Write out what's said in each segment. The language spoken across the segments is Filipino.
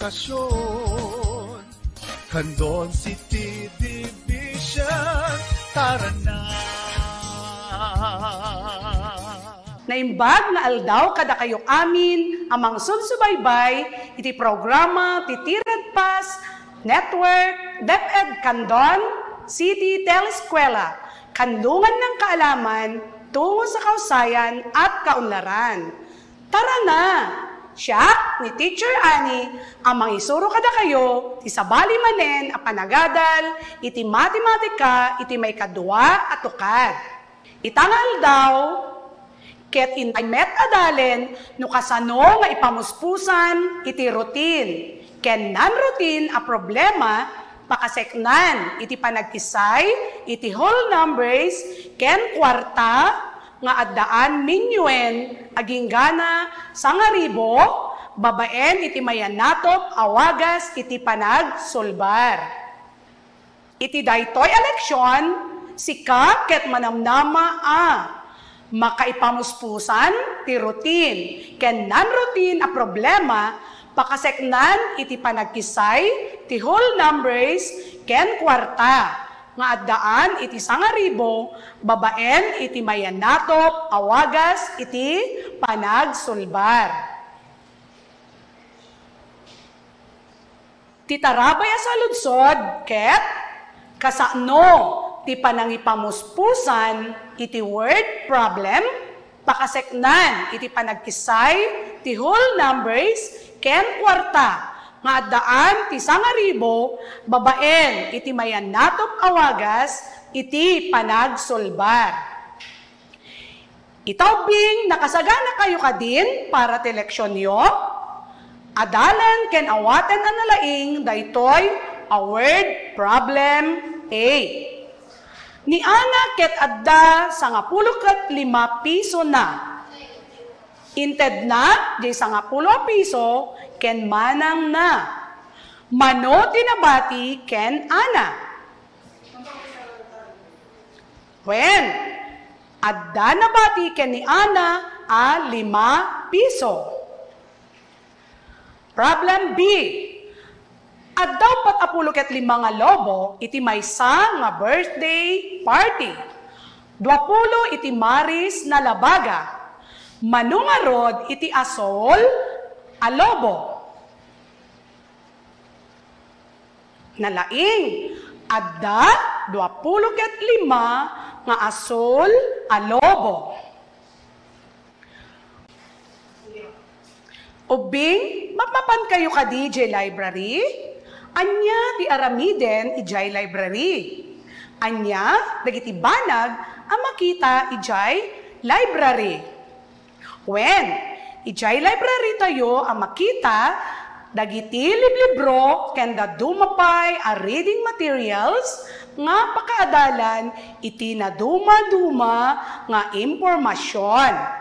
edukasyon. Candon City Division, tara na! Naimbag na aldaw kada kayo amin, amang sunsubaybay, iti programa Titirad Pas, Network, DepEd Candon, City Teleskwela, Kandungan ng Kaalaman, tungo sa kausayan at kaunlaran. Tara na! Siya, ni Teacher Annie, amang isuro kada kayo, ti sabali manen a panagadal, iti matematika, iti may kadua at tukad. Itangal daw, ket intay met adalen, no kasano nga ipamuspusan, iti routine. Ken non-routine a problema, pakaseknan, iti panagkisay, iti whole numbers, ken kwarta, nga addaan minyuen, aging gana, sangaribo, babaen, iti mayanatop, awagas, iti panagsulbar. Iti daytoy eleksyon, sika ket manamnama makaipamuspusan ti routine. Ken non-routine a problema, pakaseknan iti panagkisay, ti whole numbers, ken kwarta. Nga addaan iti sangaribo, babaen iti mayanatop, awagas iti panagsulbar. Ti tarabaya sa ludsod, ket kasano ti panangipamuspusan iti word problem, pakaseknan iti panagkisay, ti whole numbers, ken kwarta, nga addaan ti sangaribo, babaen iti mayanatop awagas, iti panagsulbar. Itaubing nakasagana kayo kadin para ti leksyon nyo, adalan ken awaten ang nalaing daytoy a word problem A. Ni Ana ket adda 15 piso na. Inted na, di 10 piso, ken manang na. Mano tinabati ken Ana. When, adda nabati ken ni Ana 5 piso. Problem B. Addaw 45 nga lobo, iti maysa nga birthday party. 20 iti maris na labaga. Manungarod iti asol a lobo. Nalaing, adda 25 nga asol a lobo. Ubing, mapapan kayo ka DJ Library? Anya ti aramiden ijay library. Anya, dagiti banag, ang makita ijay library. When, ijay library tayo ang makita, dagiti liblibro, kenda dumapay a reading materials, nga pakaadalan, iti na duma-duma nga impormasyon.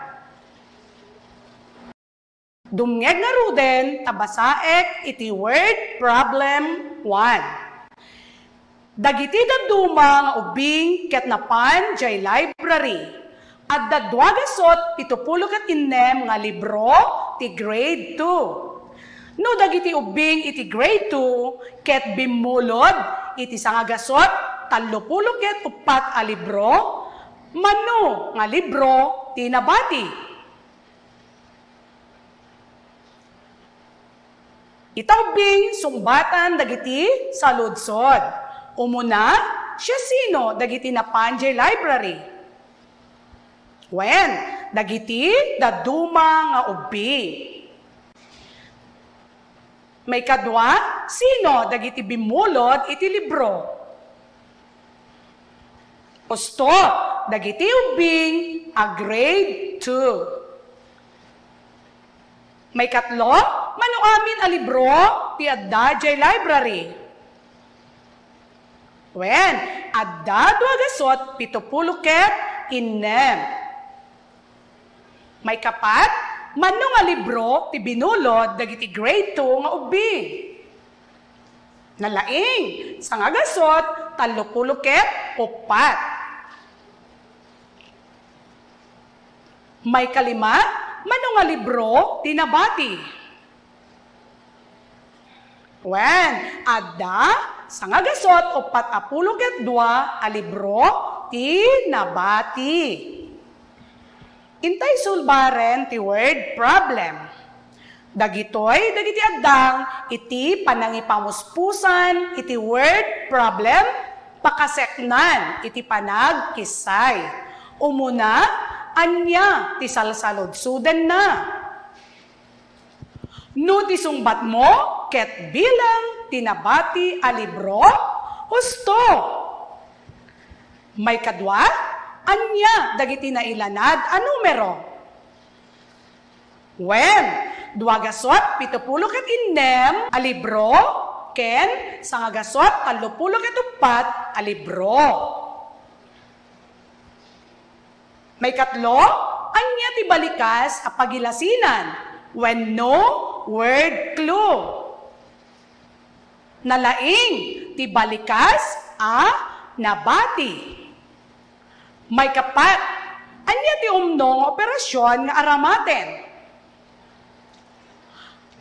Dumngeg nga ruden, tabasaek iti word problem 1. Dagiti daduma nga ubing ket napan jay library. At dadwagasot 76 nga libro ti grade 2. No dagiti ubing iti grade 2 ket bimulod iti sangagasot 34 a libro, mano nga libro ti nabati. Itaubing sungbatan dagiti sa ludsod. Umuna, siya sino dagiti na panjay library? When, dagiti daduma nga ubing. May kadwa, sino dagiti bimulod iti libro? Usto, dagiti ubing a grade 2. May katlo, manuamin a libro ti adda jay library. When, adda duagasot 76. May kapat, mano nga libro ti binulod dagiti grade 2 nga ubing. Nalaing, sangagasot 34. May kalima, mano nga libro tinabati. When adda sangagasot 42 a libro ti nabati. Intay sulbaren ti word problem. Dagiti addang iti panangipamuspusan iti word problem pakaseknan iti panagkisay. Umuna anya ti salsalodsudan na. No ti sungbat mo ket bilang tinabati a libro husto. May kadwa anya dagiti nailanad a numero. When duagasot 70 ket innem a libro ken sangagasot 30 ket 4 a libro. May katlo anya ti balikas a pagilasinan when no word clue. Nalaing ti balikas a nabati. May kapat anya ti umnong operasyon nga aramaten.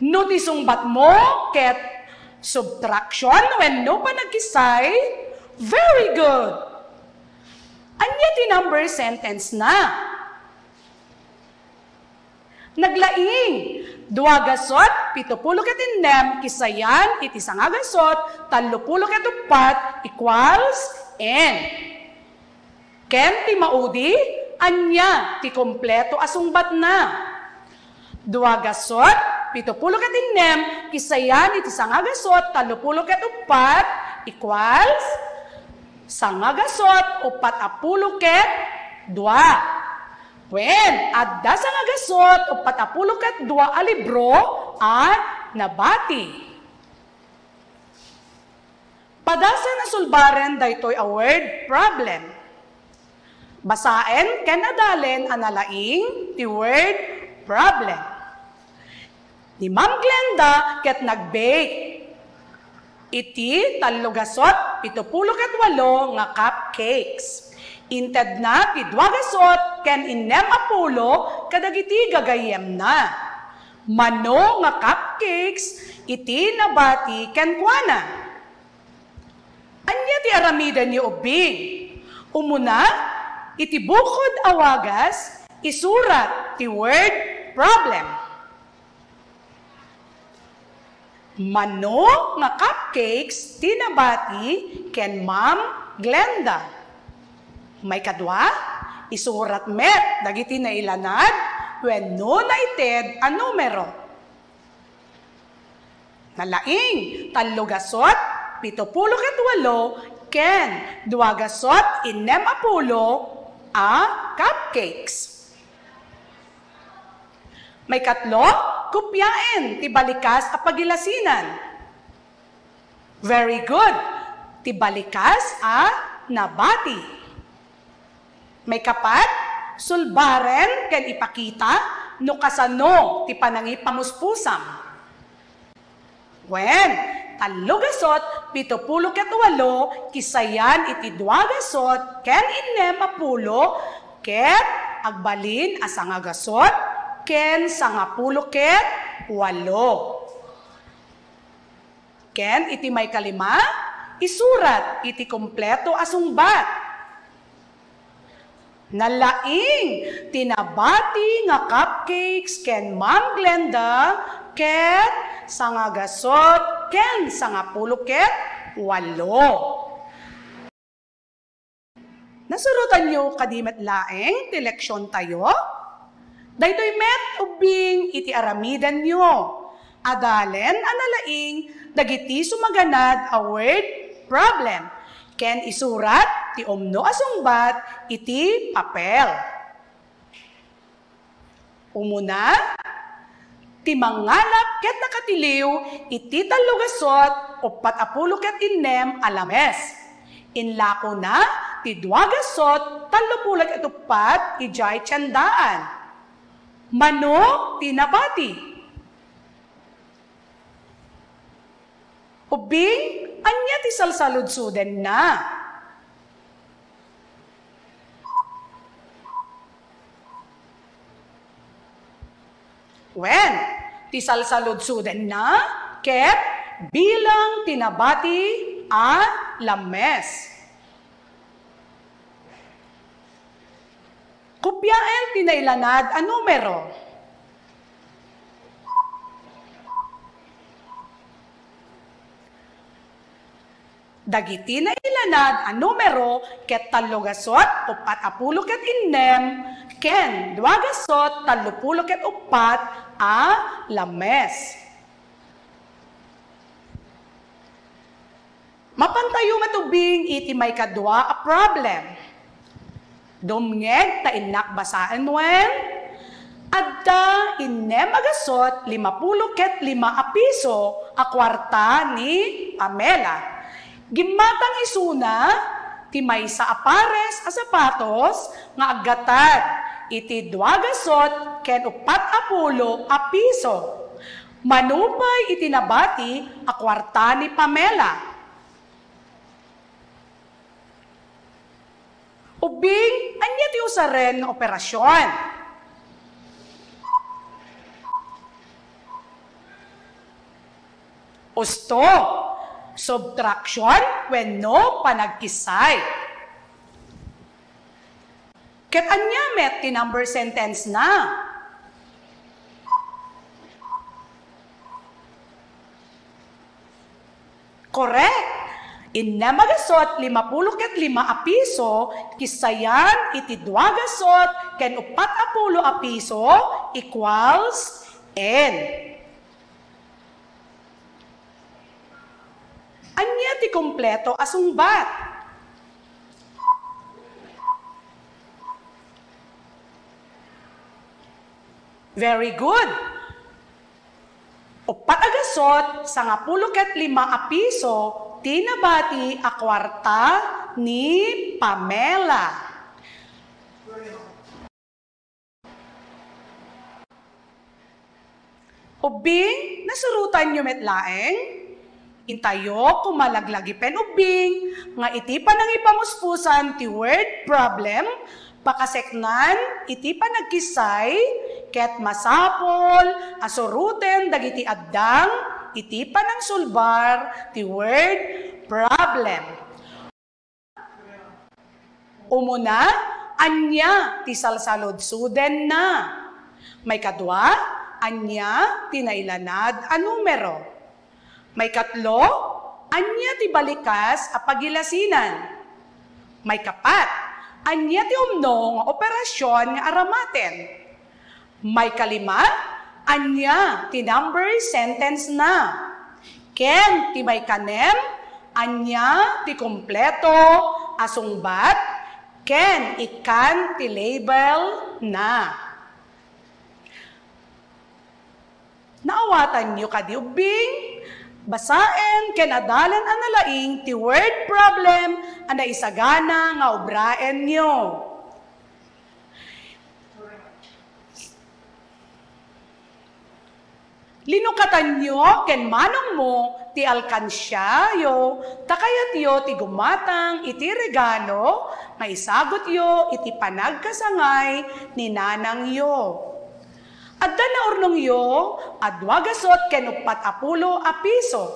No ti sungbat mo ket subtraction when no pa nagkisay, very good. Anya ti number sentence na. Naglaing, duagasot, 70 ket innem, kisayan, iti sangagasot, 30 ket 4, equals n. Ken ti maudi, anya ti kompleto asungbat na. Duagasot, 70 ket innem, kisayan, iti sangagasot, 30 ket 4, equals sangagasot, 40 ket 2. When adda sangagasot 40 ket 2 a libro a nabati. Padasa na sulbaren daytoy a word problem. Basaen ken adalen analaing ti word problem. Ni Ma'am Glenda ket nagbake iti 3 70 ket 8 nga cupcakes. Inted na ti 2 ken innem a 10 kadagiti gagayem na. Mano nga cupcakes iti nabati ken kuana. Anya ti aramidan ni ubing. Umuna iti bukod awagas isurat ti word problem. Mano nga cupcakes ti nabati ken Ma'am Glenda. May kadwa, isurat met dagiti nailanad when no naited a numero. Nalaing, 3 gasot, 70 ket 8, ken 2 gasot, 6 a 10 a cupcakes. May katlo, kupyaen ti balikas a pagilasinan. Very good. Ti balikas a nabati. May kapat, sulbaren ken ipakita no kasano ti panangipamuspusam. When 3 gasot 70 ket 8 kisayan iti 2 gasot ken 6 a 10 ket agbalin a 9 gasot ken 10 ket 8. Ken iti may kalima isurat iti kompleto a sungbat. Nalaing, tinabati nga cupcakes ken Ma'am Glenda ket sangagasot ken 10 ket 8. Nasurutan nyo kadimet laeng ti leksyon tayo? Daytoy met ubing iti aramidan nyo. Adalen analaing dagiti sumaganad a word problem. Ken isurat ti umno asungbat iti papel. Umuna, ti mangalap ket nakatiliw iti 3 gasot 40 ket 6 alames. Inlako na ti 2 gasot 30 ket 4 ijay tiyandaan. Mano ti nabati. Ubing anya ti salsaludsudan na. When ti salsaludsudan na ket bilang tinabati a lames. Kupyaen tinailanad a numero. Dagiti na ilanad a numero ket tallogasot upat apulo ket innem ken duagasot tallupulo ket upat a lames. Mapantayo matubing iti may kadwa a problem. Dumngeg ta inak basaan wen adda innem agasot 50 ket 5 a piso a kwarta ni Pamela. Gimatang isuna, ti maysa a pares a sapatos, nga aggatad, iti duagasot, ken upat apulo a piso. Manupay iti nabati, a kwarta ni Pamela. Ubing, anya ti usaren nga operasyon. Usto, subtraction wenno panagkisay. Ket anya met ti number sentence na. Correct. Inamagasot 50 ket 5 a piso kisayan iti duagasot ken upat apulo a piso equals n. Anya ti kompleto asungbat. Very good. Upat agasot, 10 ket 5 a piso, tinabati a kwarta ni Pamela. Ubing, nasurutan nyo metlaeng? Intayo kumalaglag pen ubing, nga iti pa nang ipamuspusan ti word problem, pakaseknan iti pa nagkisay, ket masapol, asuruten dagiti addang, iti pa nang sulbar ti word problem. Umuna, anya ti salsalod-suden na. May kadwa, anya ti nailanad a numero. May katlo, anya ti balikas a pagilasinan. May kapat, anya ti umno nga operasyon nga aramaten. May kalima, anya ti number sentence na. Ken ti may kanem, anya ti kompleto asungbat, ken ikan ti label na. Naawatan nyo kadi ubing, basaen ken adalan ang nalaing ti word problem ana isagana nga obraen nyo. Linukatan nyo ken manong mo ti alkansya yo, takayat yo ti gumatang iti regalo, maisagot yo iti panagkasangay ni nanang yo. Adda na urnong yo, adwagasot ken upat apulo a piso.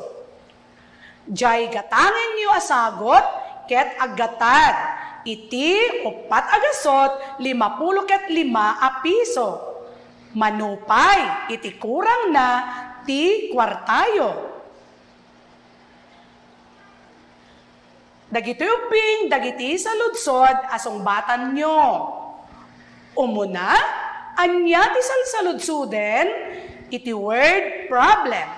Jay gatangin yo asagot, ket aggatad, iti upat agasot 50 ket 5 a piso. Manupay, iti kurang na ti kwartayo. Dagiti ubing, dagiti saludsod, asong batan nyo. Umuna, anya ti salsaludsuden, iti word problem.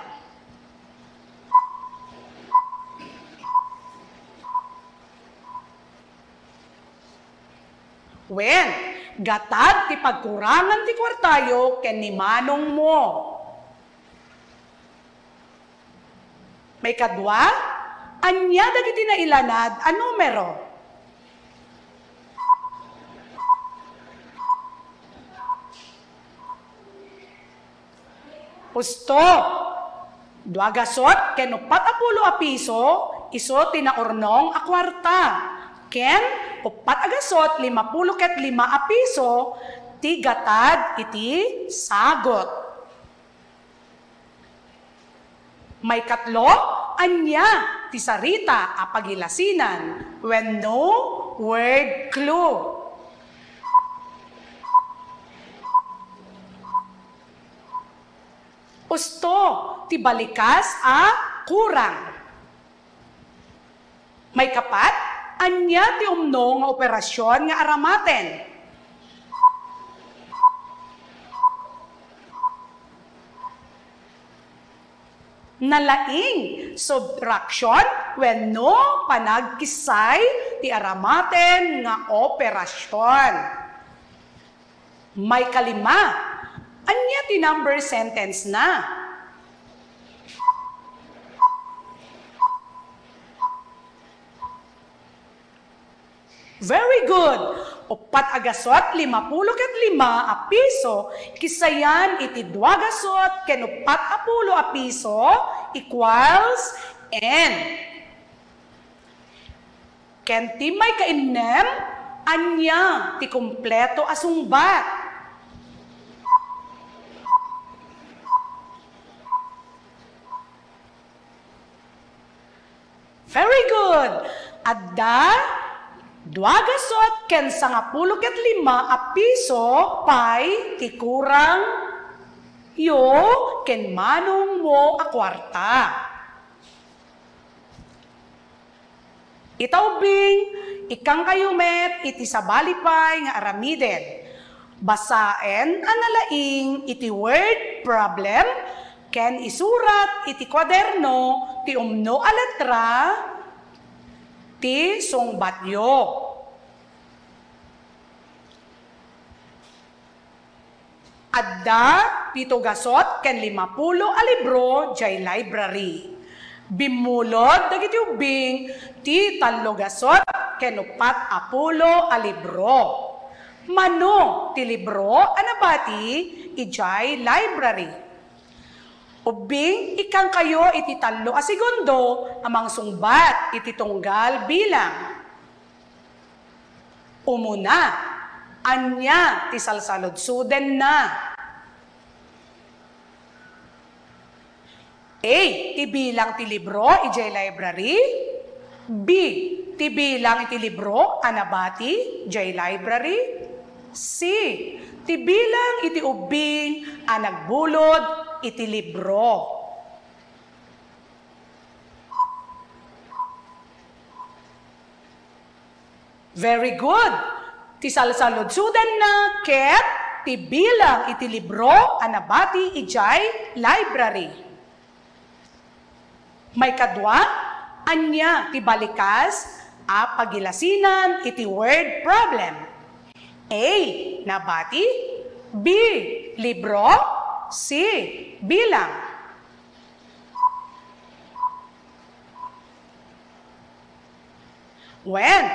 When, gatad ti pagkurangan ti kwartayo ken ni manong mo. May kadwa, anya dagiti nailanad a numero. Pusto, duagasot ken upat apulo a piso, iso tinaurnong a kwarta. Ken upat agasot 50 ket 5 a piso, ti gatad iti sagot. May katlo, anya ti sarita a pagilasinan when no word clue. Usto ti balikas a kurang. May kapat, anya ti umno nga operasyon nga aramaten. Nalaing subtraction when no panagkisay ti aramaten nga operasyon. May kalima, anya ti number sentence na. Very good. Upat agasot, 55 a piso, kisayan iti 2 gasot, ken 4 a piso, equals N. Ken ti may kainem, anya ti kompleto asungbat. Very good. Adda, 2 gasot ken 55 a piso pay ti kurang yo ken manong mo a kwarta. Itaubing, ikang kayumet iti sabalipay nga aramiden. Basaen analaing iti word problem ken isurat iti kwaderno ti umno a letra ti sungbatyo. Adda, 7 gasot, ken 50 a libro, jay library. Bimulod, dagiti ubing, ti 3 gasot, ken 4 a libro. Mano, ti libro, anabati, ijay library. Ubing, ikang kayo iti 3 a segundo, amang sungbat iti tunggal bilang. Umuna, anya ti salsalod-suden na. A, ti bilang ti libro, ijay library. B, ti bilang iti libro, anabati, ijay library. C, ti bilang iti ubing, anagbulod, iti libro. Very good. Ti salsalod-sudan na ket ti bilang iti libro anabati ijay library. May kadwa, anya ti balikas a pagilasinan iti word problem. A, nabati. B, libro. C, bilang. When,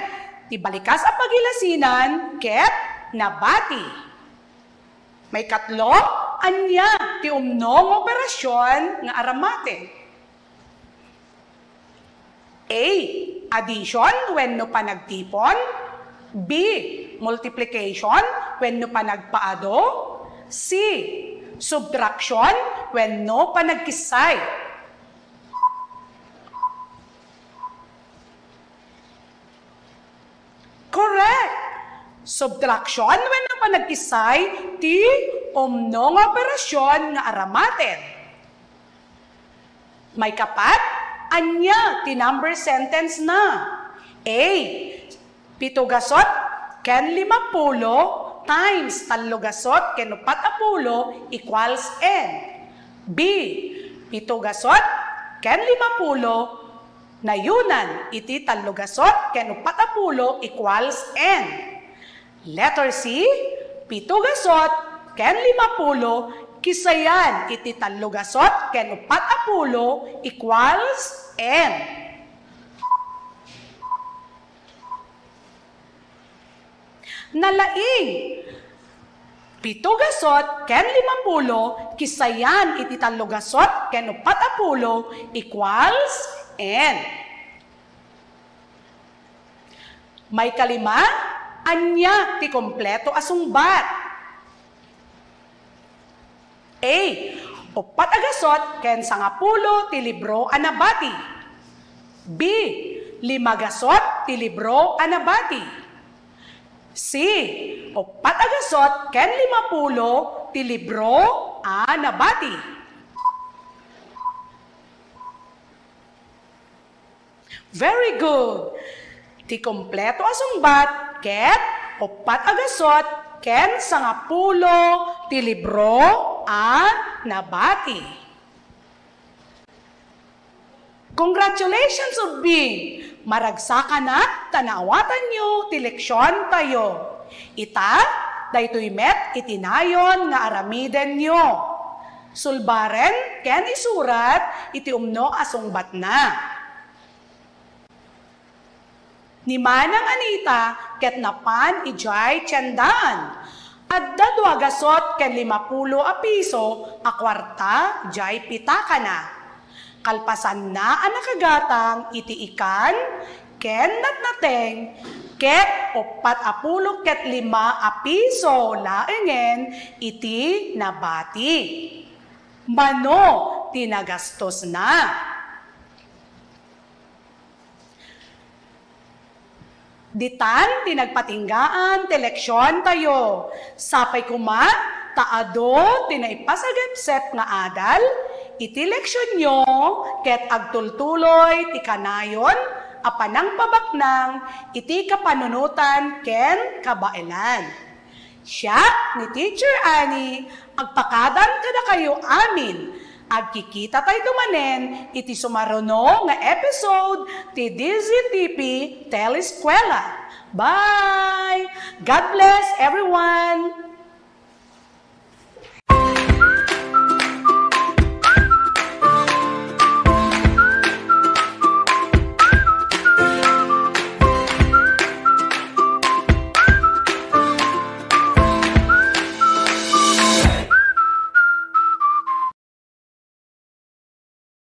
ti balikas a pagilasinan, ket, nabati. May katlo, anya, ti umnong operasyon nga aramaten. A, addition, when no panagtipon. B, multiplication, when no panagpaado. C, subtraction, when no panagkisay. Correct. Subtraction, when no panagkisay, ti umnong operasyon nga aramaten. May kapat, anya ti number sentence na. A, 7 gasot, ken 50, times 3 gasot ken 4 equals N. B, 7 gasot ken 50 nayunan iti 3 gasot ken 40 equals N. Letter C, 7 gasot ken 50 kisayan iti 3 gasot ken 40 equals N. Nalaing, 7 gasot ken 50 kisayan iti 3 gasot ken 40 equals N. May kalima, anya ti kompleto asungbat. A, Upat agasot ken 10 ti libro a nabati. B. 5 gasot ti libro a nabati. C. 4 agasot ken 50 ti libro a nabati. Very good. Ti kompleto asungbat ket 4 agasot ken 10 ti libro a nabati. Congratulations Ubing! Maragsakan na tanawatan nyo ti leksyon tayo. Ita, daytoy met itinayon nga aramiden nyo. Sulbaren ken isurat iti umno asungbat na. Ni Manang Anita ket napan ijay tiyandaan. Adda 2 gasot ken 50 a piso a kwarta ijay pitaka na. Kalpasan na ang nakagatang iti ikan, ken natnateng, ket 40 ket 5 a piso laengen iti nabati. Mano tinagastos na. Ditan tinagpatinggaan ti leksyon tayo. Sapay kuma, taado tinaipasagepsep nga adal, iti leksyon nyo, ket agtultuloy ti kanayon, apanang pabaknang, iti kapanunutan ken kabaelan. Siya ni Teacher Annie, agpakadan kada kayo amin, agkikita tayo dumanen, iti sumaruno nga episode ti DZTP Teleskwela. Bye! God bless everyone!